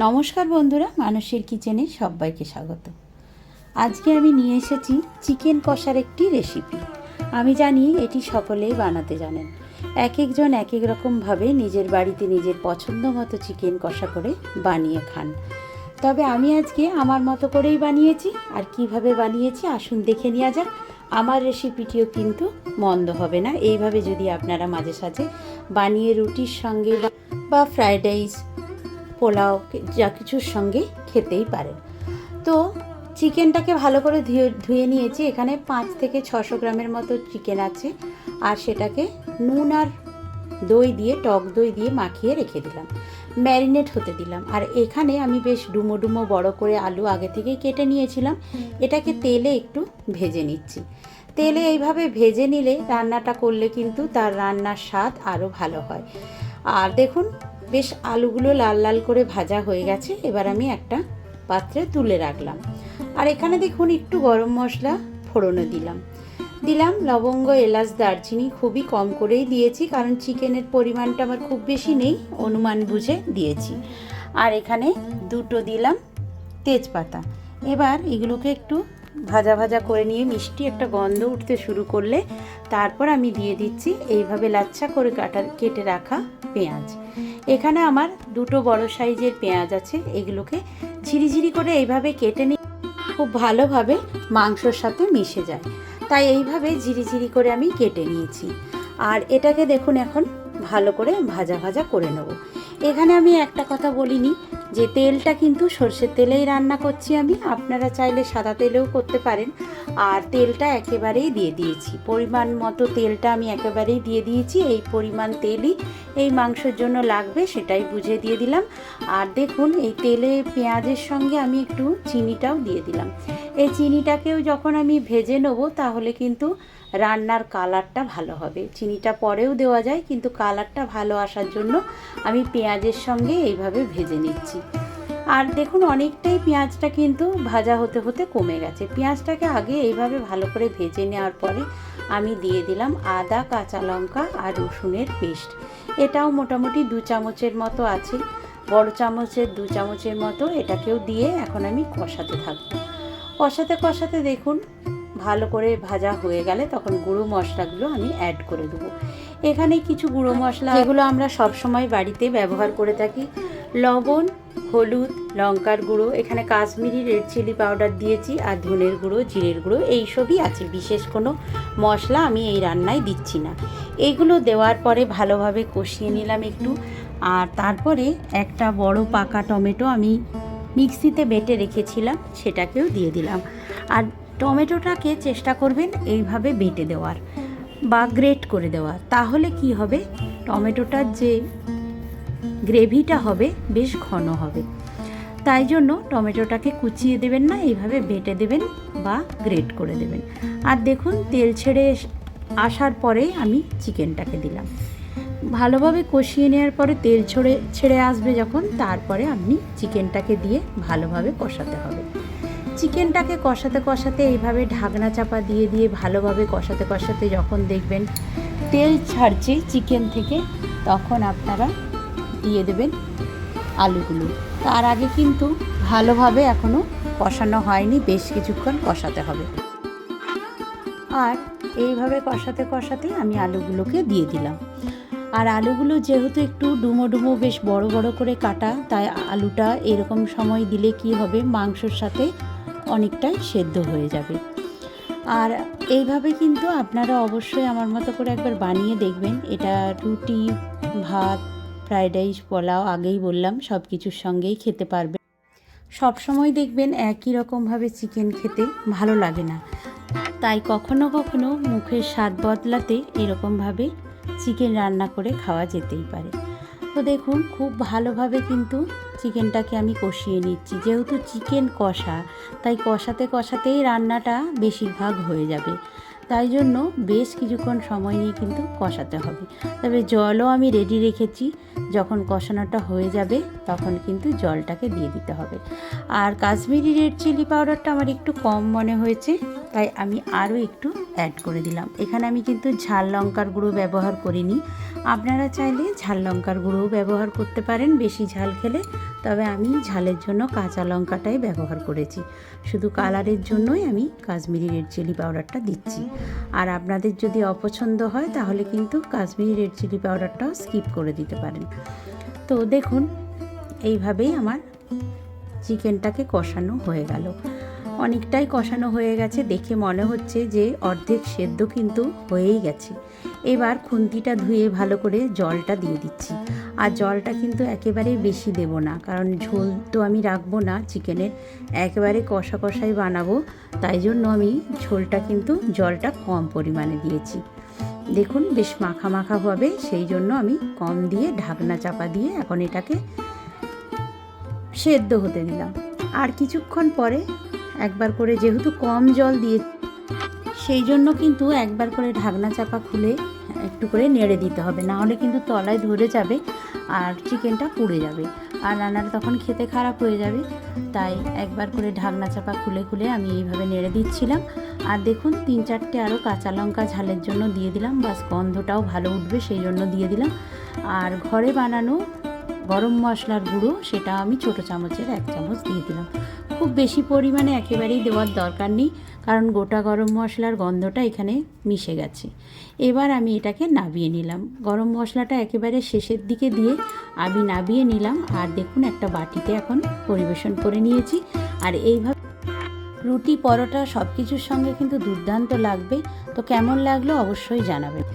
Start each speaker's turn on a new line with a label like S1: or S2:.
S1: নমস্কার বন্ধুরা, মানসীর কিচেনে সবাইকে স্বাগত। আজকে আমি নিয়ে এসেছি চিকেন কষার একটি রেসিপি। আমি জানি এটি সকলেই বানাতে জানেন। এক একজন এক এক রকমভাবে নিজের বাড়িতে নিজের পছন্দ মতো চিকেন কষা করে বানিয়ে খান। তবে আমি আজকে আমার মতো করেই বানিয়েছি। আর কিভাবে বানিয়েছি আসুন দেখে নেওয়া যাক। আমার রেসিপিটিও কিন্তু মন্দ হবে না। এইভাবে যদি আপনারা মাঝে সাঝে বানিয়ে রুটির সঙ্গে বা ফ্রাইড রাইস, পোলাও যা কিছুর সঙ্গে খেতেই পারেন। তো চিকেনটাকে ভালো করে ধুয়ে নিয়েছি। এখানে 5 থেকে 600 গ্রামের মতো চিকেন আছে। আর সেটাকে নুন আর দই দিয়ে, টক দই দিয়ে মাখিয়ে রেখে দিলাম, ম্যারিনেট হতে দিলাম। আর এখানে আমি বেশ ডুমো ডুমো বড় করে আলু আগে থেকেই কেটে নিয়েছিলাম। এটাকে তেলে একটু ভেজে নিচ্ছি। তেলে এইভাবে ভেজে নিলে রান্নাটা করলে কিন্তু তার রান্নার স্বাদ আরও ভালো হয়। আর দেখুন বেশ আলুগুলো লাল লাল করে ভাজা হয়ে গেছে। এবার আমি একটা পাত্রে তুলে রাখলাম। আর এখানে দেখুন একটু গরম মশলা ফোড়নে দিলাম লবঙ্গ, এলাচ, দারচিনি খুবই কম করেই দিয়েছি, কারণ চিকেনের পরিমাণটা আমার খুব বেশি নেই, অনুমান বুঝে দিয়েছি। আর এখানে 2টো দিলাম তেজপাতা। এবার এগুলোকে একটু ভাজা ভাজা করে নিয়ে মিষ্টি একটা গন্ধ উঠতে শুরু করলে তারপর আমি দিয়ে দিচ্ছি এইভাবে লাচ্ছা করে কেটে রাখা পেঁয়াজ। এখানে আমার 2টো বড় সাইজের পেঁয়াজ আছে। এগুলোকে ঝিরিঝিরি করে এইভাবে কেটে নিই, খুব ভালোভাবে মাংসর সাথে মিশে যায়। তাই এইভাবে ঝিরিঝিরি করে আমি কেটে নিয়েছি। আর এটাকে দেখুন এখন ভালো করে ভাজা ভাজা করে নেব। এখানে আমি একটা কথা বলিনি যে তেলটা কিন্তু সর্ষের তেলেই রান্না করছি আমি। আপনারা চাইলে সাদা তেলেও করতে পারেন। আর তেলটা একেবারেই দিয়ে দিয়েছি, পরিমাণ মতো তেলটা আমি একেবারেই দিয়ে দিয়েছি। এই পরিমাণ তেলই এই মাংসের জন্য লাগবে, সেটাই বুঝে দিয়ে দিলাম। আর দেখুন এই তেলে পেঁয়াজের সঙ্গে আমি একটু চিনিটাও দিয়ে দিলাম। এই চিনিটাকেও যখন আমি ভেজে নেব তাহলে কিন্তু রান্নার কালারটা ভালো হবে। চিনিটা পরেও দেওয়া যায়, কিন্তু কালারটা ভালো আসার জন্য আমি পেঁয়াজের সঙ্গে এইভাবে ভেজে নিচ্ছি। আর দেখুন অনেকটাই পেঁয়াজটা কিন্তু ভাজা হতে হতে কমে গেছে। পেঁয়াজটাকে আগে এইভাবে ভালো করে ভেজে নেওয়ার পরে আমি দিয়ে দিলাম আদা, কাঁচা লঙ্কা আর রসুনের পেস্ট। এটাও মোটামুটি 2 চামচের মতো আছে, বড় চামচের 2 চামচের মতো। এটাকেও দিয়ে এখন আমি কষাতে থাকবো। কষাতে দেখুন ভালো করে ভাজা হয়ে গেলে তখন গুঁড়ো মশলাগুলো আমি অ্যাড করে দেবো। এখানে কিছু গুঁড়ো মশলা যেগুলো আমরা সবসময় বাড়িতে ব্যবহার করে থাকি: লবণ, হলুদ, লঙ্কার গুঁড়ো, এখানে কাশ্মীরি রেড চিলি পাউডার দিয়েছি, আর ধনের গুঁড়ো, জিরের গুঁড়ো, এইসবই আছে। বিশেষ কোনো মশলা আমি এই রান্নায় দিচ্ছি না। এইগুলো দেওয়ার পরে ভালোভাবে কষিয়ে নিলাম একটু। আর তারপরে একটা বড় পাকা টমেটো আমি মিক্সিতে বেটে রেখেছিলাম, সেটাকেও দিয়ে দিলাম। আর টমেটোটাকে চেষ্টা করবেন এইভাবে বেটে দেওয়ার বা গ্রেট করে দেওয়ার। তাহলে কি হবে, টমেটোটার যে গ্রেভিটা হবে বেশ ঘন হবে। তাই জন্য টমেটোটাকে কুচিয়ে দেবেন না, এইভাবে বেটে দেবেন বা গ্রেট করে দেবেন। আর দেখুন তেল ছেড়ে আসার পরে আমি চিকেনটাকে দিলাম। ভালোভাবে কষিয়ে নেওয়ার পরে তেল ছেড়ে আসবে যখন, তারপরে আপনি চিকেনটাকে দিয়ে ভালোভাবে কষাতে হবে। চিকেনটাকে কষাতে এইভাবে ঢাকনা চাপা দিয়ে ভালোভাবে কষাতে যখন দেখবেন তেল ছাড়ছে চিকেন থেকে, তখন আপনারা দিয়ে দেবেন আলুগুলো। তার আগে কিন্তু ভালোভাবে এখনও কষানো হয়নি, বেশ কিছুক্ষণ কষাতে হবে। আর এইভাবে কষাতে আমি আলুগুলোকে দিয়ে দিলাম। আর আলুগুলো যেহেতু একটু ডুমো ডুমো বেশ বড় বড় করে কাটা, তাই আলুটা এরকম সময় দিলে কি হবে, মাংসর সাথে অনেকটাই সেদ্ধ হয়ে যাবে। আর এইভাবে কিন্তু আপনারা অবশ্যই আমার মতো করে একবার বানিয়ে দেখবেন। এটা রুটি, ভাত, ফ্রাইড রাইস, পোলাও, আগেই বললাম সব কিছুর সঙ্গেই খেতে পারবে। সব সময় দেখবেন একই রকমভাবে চিকেন খেতে ভালো লাগে না, তাই কখনো কখনো মুখের স্বাদ বদলাতে এরকমভাবে চিকেন রান্না করে খাওয়া যেতেই পারে। তো দেখুন খুব ভালোভাবে কিন্তু চিকেনটাকে আমি কষিয়ে নিচ্ছি। যেহেতু চিকেন কষা, তাই কষাতেই রান্নাটা বেশিরভাগ হয়ে যাবে। তাই জন্য বেশ কিছুক্ষণ সময় নিয়ে কিন্তু কষাতে হবে। তবে জলও আমি রেডি রেখেছি, যখন কষানোটা হয়ে যাবে তখন কিন্তু জলটাকে দিয়ে দিতে হবে। আর কাশ্মীরি রেড চিলি পাউডারটা আমার একটু কম মনে হয়েছে, তাই আমি আরও একটু অ্যাড করে দিলাম। এখানে আমি কিন্তু ঝাল লঙ্কার গুঁড়ো ব্যবহার করিনি, আপনারা চাইলে ঝাল লঙ্কার গুঁড়োও ব্যবহার করতে পারেন বেশি ঝাল খেলে, তবে আমি ঝালের জন্য কাঁচা লঙ্কাটাই ব্যবহার করেছি। শুধু কালারের জন্যই আমি কাশ্মীরি রেড চিলি পাউডারটা দিচ্ছি। আর আপনাদের যদি অপছন্দ হয় তাহলে কিন্তু কাশ্মীরি রেড চিলি পাউডারটাও স্কিপ করে দিতে পারেন। তো দেখুন এইভাবেই আমার চিকেনটাকে কষানো হয়ে গেল, অনেকটাই কষানো হয়ে গেছে, দেখে মনে হচ্ছে যে অর্ধেক সেদ্ধ কিন্তু হয়েই গেছে। এবার খুন্তিটা ধুয়ে ভালো করে জলটা দিয়ে দিচ্ছি। আর জলটা কিন্তু একেবারেই বেশি দেব না, কারণ ঝোল তো আমি রাখবো না চিকেনের, একেবারে কষা কষাই বানাবো, তাই জন্য আমি ঝোলটা কিন্তু জলটা কম পরিমাণে দিয়েছি। দেখুন বেশ মাখা মাখা হবে, সেই জন্য আমি কম দিয়ে ঢাকনা চাপা দিয়ে এখন এটাকে সেদ্ধ হতে দিলাম। আর কিছুক্ষণ পরে একবার করে, যেহেতু কম জল দিয়ে, সেই জন্য কিন্তু একবার করে ঢাকনা চাপা খুলে একটু করে নেড়ে দিতে হবে, না হলে কিন্তু তলায় ধরে যাবে আর চিকেনটা পুড়ে যাবে, আর রান্নাটা তখন খেতে খারাপ হয়ে যাবে। তাই একবার করে ঢাকনা চাপা খুলে খুলে আমি এইভাবে নেড়ে দিচ্ছিলাম। আর দেখুন 3-4টে আরও কাঁচা লঙ্কা ঝালের জন্য দিয়ে দিলাম, বাস গন্ধটাও ভালো উঠবে সেই জন্য দিয়ে দিলাম। আর ঘরে বানানো গরম মশলার গুঁড়ো, সেটা আমি ছোটো চামচের 1 চামচ দিয়ে দিলাম। খুব বেশি পরিমাণে একেবারেই দেওয়ার দরকার নেই, কারণ গোটা গরম মশলার গন্ধটা এখানে মিশে গেছে। এবার আমি এটাকে নাবিয়ে নিলাম, গরম মশলাটা একেবারে শেষের দিকে দিয়ে আমি নাবিয়ে নিলাম। আর দেখুন একটা বাটিতে এখন পরিবেশন করে নিয়েছি। আর এইভাবে রুটি পরোটা সব কিছুর সঙ্গে কিন্তু দুর্দান্ত লাগবে। তো কেমন লাগলো অবশ্যই জানাবেন।